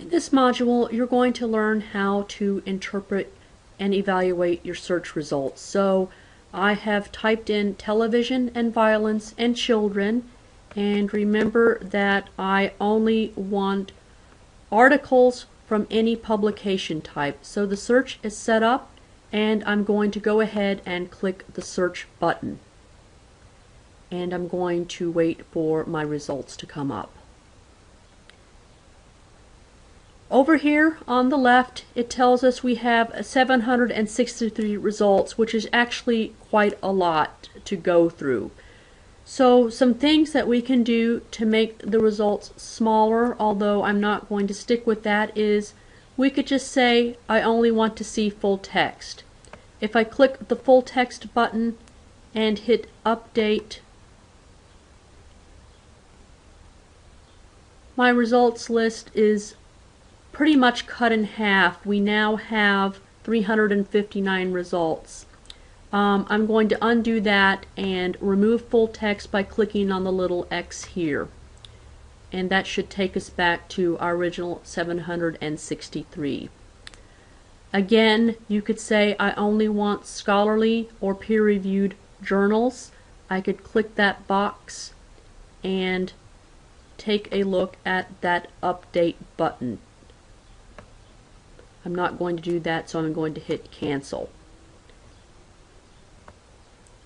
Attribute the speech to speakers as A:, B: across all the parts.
A: In this module, you're going to learn how to interpret and evaluate your search results. So I have typed in television and violence and children, and remember that I only want articles from any publication type. So the search is set up, and I'm going to go ahead and click the search button. And I'm going to wait for my results to come up. Over here on the left, it tells us we have 763 results, which is actually quite a lot to go through. So some things that we can do to make the results smaller, although I'm not going to stick with that, is we could just say I only want to see full text. If I click the full text button and hit update, my results list is pretty much cut in half. We now have 359 results. I'm going to undo that and remove full text by clicking on the little X here. And that should take us back to our original 763. Again, you could say I only want scholarly or peer-reviewed journals. I could click that box and take a look at that update button. I'm not going to do that, so I'm going to hit cancel.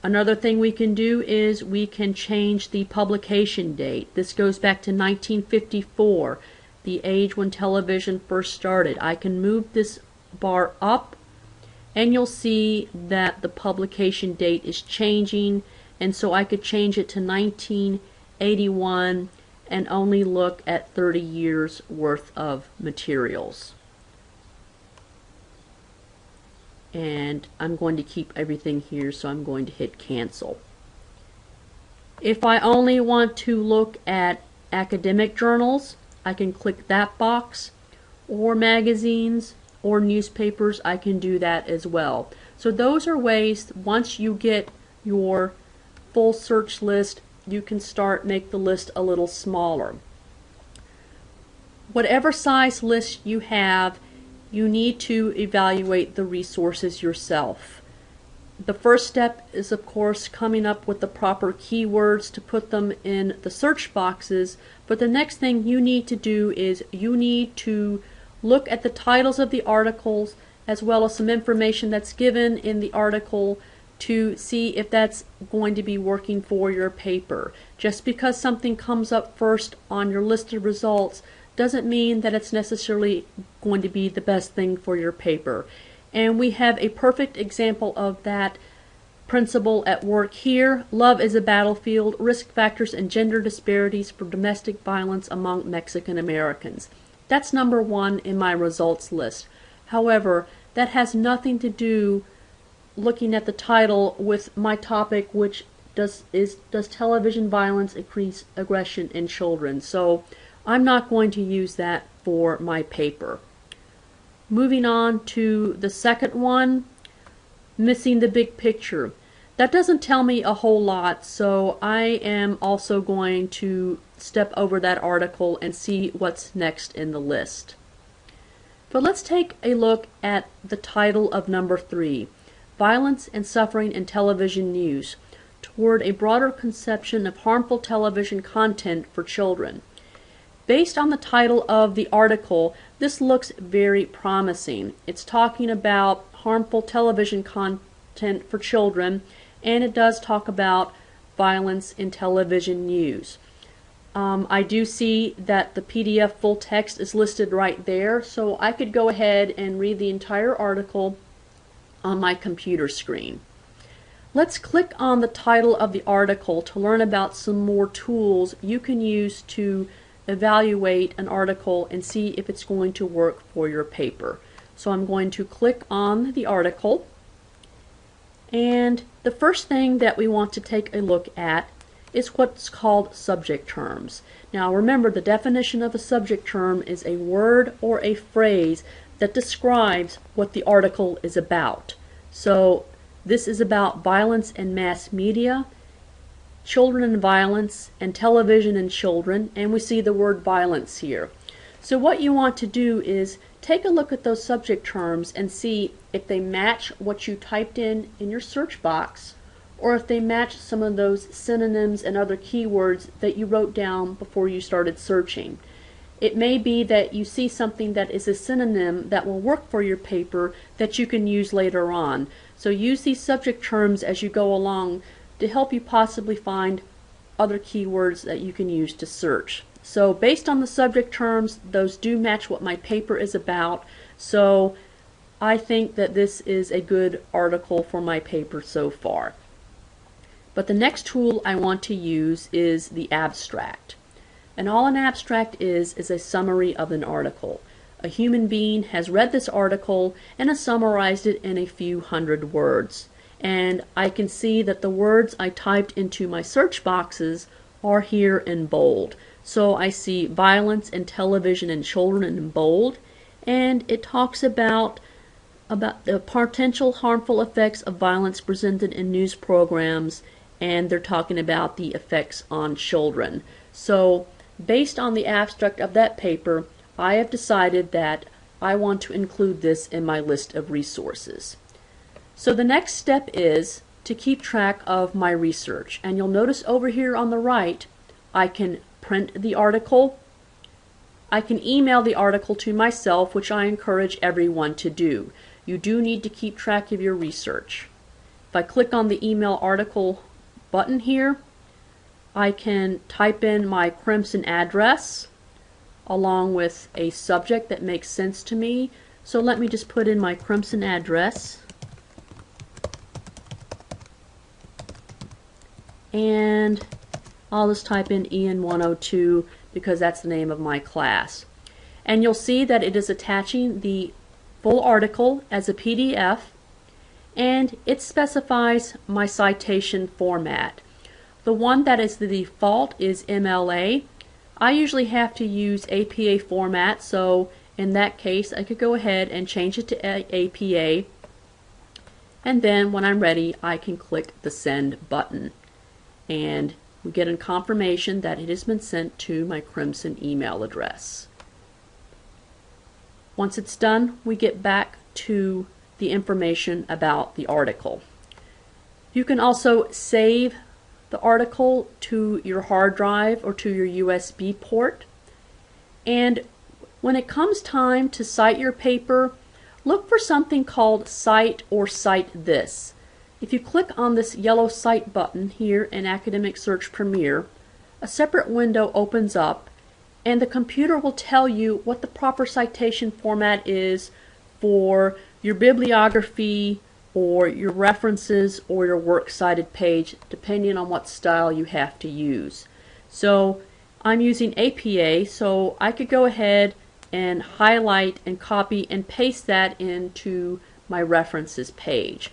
A: Another thing we can do is we can change the publication date. This goes back to 1954, the age when television first started. I can move this bar up, and you'll see that the publication date is changing, and so I could change it to 1981 and only look at 30 years worth of materials. And I'm going to keep everything here, so I'm going to hit cancel. If I only want to look at academic journals, I can click that box, or magazines or newspapers, I can do that as well. So those are ways, once you get your full search list, you can make the list a little smaller. Whatever size list you have, you need to evaluate the resources yourself. The first step is, of course, coming up with the proper keywords to put them in the search boxes, but the next thing you need to do is you need to look at the titles of the articles as well as some information that's given in the article to see if that's going to be working for your paper. Just because something comes up first on your list of results doesn't mean that it's necessarily going to be the best thing for your paper. And we have a perfect example of that principle at work here. Love is a Battlefield, Risk Factors and Gender Disparities for Domestic Violence Among Mexican Americans. That's number 1 in my results list. However, that has nothing to do, looking at the title, with my topic, which does television violence increase aggression in children? So I'm not going to use that for my paper. Moving on to the second one, missing the big picture. That doesn't tell me a whole lot, so I am also going to step over that article and see what's next in the list. But let's take a look at the title of number 3, Violence and Suffering in Television News, toward a broader conception of harmful television content for children. Based on the title of the article, this looks very promising. It's talking about harmful television content for children, and it does talk about violence in television news. I do see that the PDF full text is listed right there, so I could go ahead and read the entire article on my computer screen. Let's click on the title of the article to learn about some more tools you can use to evaluate an article and see if it's going to work for your paper. So I'm going to click on the article, and the first thing that we want to take a look at is what's called subject terms. Now remember, the definition of a subject term is a word or a phrase that describes what the article is about. So this is about violence and mass media, children and violence, and television and children, and we see the word violence here. So what you want to do is take a look at those subject terms and see if they match what you typed in your search box, or if they match some of those synonyms and other keywords that you wrote down before you started searching. It may be that you see something that is a synonym that will work for your paper that you can use later on. So use these subject terms as you go along to help you possibly find other keywords that you can use to search. So based on the subject terms, those do match what my paper is about. So I think that this is a good article for my paper so far. But the next tool I want to use is the abstract. And all an abstract is a summary of an article. A human being has read this article and has summarized it in a few hundred words. And I can see that the words I typed into my search boxes are here in bold. So I see violence in television and children in bold, and it talks about the potential harmful effects of violence presented in news programs, and they're talking about the effects on children. So based on the abstract of that paper, I have decided that I want to include this in my list of resources. So the next step is to keep track of my research, and you'll notice over here on the right I can print the article. I can email the article to myself, which I encourage everyone to do. You do need to keep track of your research. If I click on the email article button here, I can type in my Crimson address along with a subject that makes sense to me. So let me just put in my Crimson address, and I'll just type in Ian 102 because that's the name of my class. And you'll see that it is attaching the full article as a PDF, and it specifies my citation format. The one that is the default is MLA. I usually have to use APA format, so in that case I could go ahead and change it to APA, and then when I'm ready I can click the send button, and we get a confirmation that it has been sent to my Crimson email address. Once it's done, we get back to the information about the article. You can also save the article to your hard drive or to your USB port. And when it comes time to cite your paper, look for something called Cite or Cite This. If you click on this yellow Cite button here in Academic Search Premier, a separate window opens up, and the computer will tell you what the proper citation format is for your bibliography or your references or your works cited page, depending on what style you have to use. So I'm using APA, so I could go ahead and highlight and copy and paste that into my references page.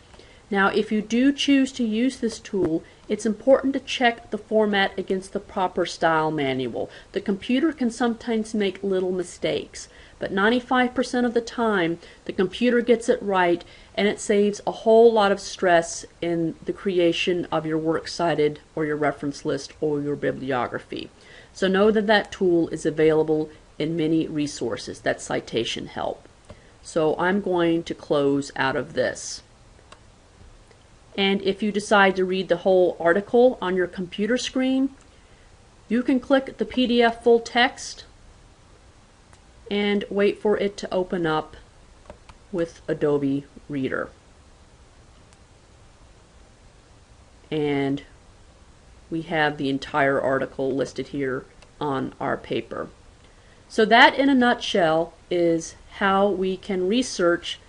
A: Now, if you do choose to use this tool, it's important to check the format against the proper style manual. The computer can sometimes make little mistakes, but 95% of the time the computer gets it right, and it saves a whole lot of stress in the creation of your works cited or your reference list or your bibliography. So know that that tool is available in many resources, that citation help. So I'm going to close out of this. And if you decide to read the whole article on your computer screen, you can click the PDF full text and wait for it to open up with Adobe Reader. And we have the entire article listed here on our paper. So that, in a nutshell, is how we can research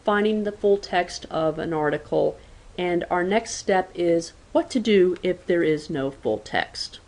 A: finding the full text of an article. And our next step is what to do if there is no full text.